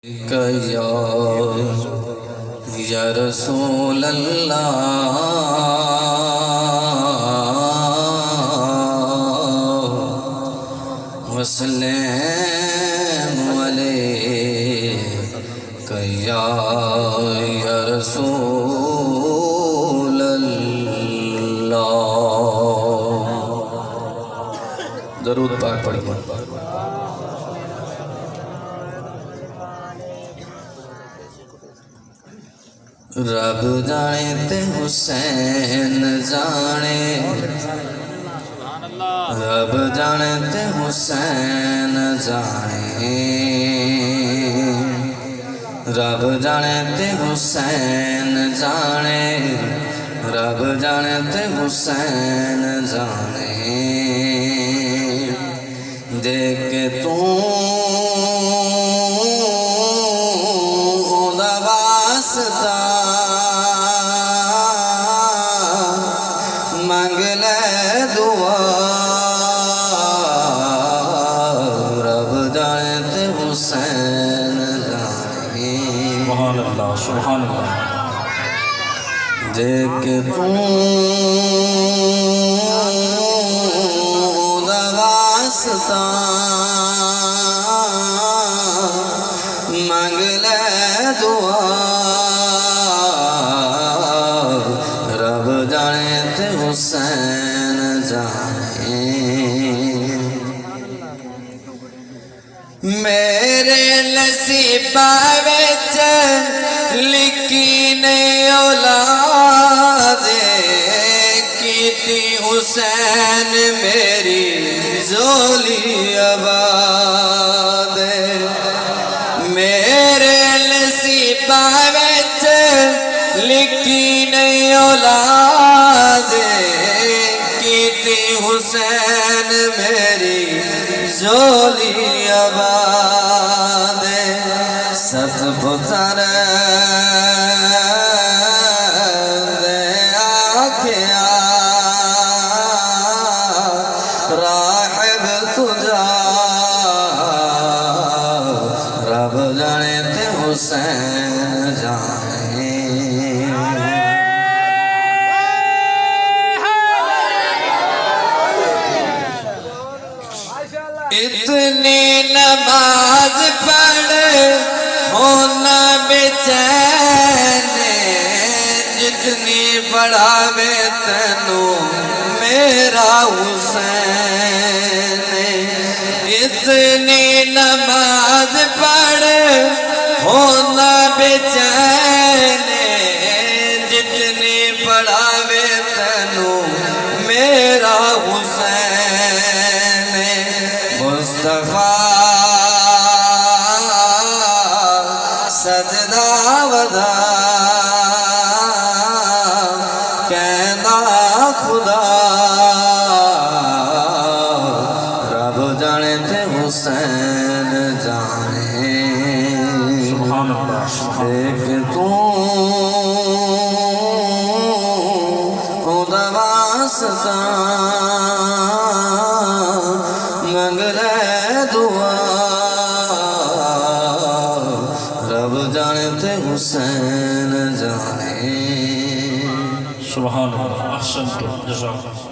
یا رسول اللہ وسلم علیک یا رسول اللہ۔ درود پاک پڑھیے۔ رب جانے تے حسین جانے، رب جانے تے حسین جانے، رب جانے تے حسین جانے، رب جانے تے حسین جانے، دیکھ کے تو مانگ لے دعا، رب جانے تے حسین جانے۔ سبحان اللہ سبحان اللہ۔ دیکھ تو دا واسطہ مانگ لے دعا، رب جانے تے حسین جانے۔ میرے نصیباں وچ لکھی نہیں اولاد، کیتی حسین میری زولی آباد، میرے نصیباں وچ لکھی نہیں اولاد، کیتی حسین میری زولی آباد، ست پتر دے آکھیا راحب تجا، رب جانے تے حسین جانے۔ اتنی نماز پڑھ ہونا بے چین، جتنی پڑھاوے تینوں میرا حسین، اتنی نماز پڑھ ہونا بے چین، جتنی پڑھاوے تینوں میرا حسین، مصطفیٰ سجدہ ودا کہنا خدا، رب جانے تے حسین جانے۔ سبحان اللہ سبحان اللہ۔ ایک تو خدا واسطہ مانگ لے دعا، رب جانے تے حسین جانے۔ سبحان اللہ۔ احسنتم جزاک اللہ۔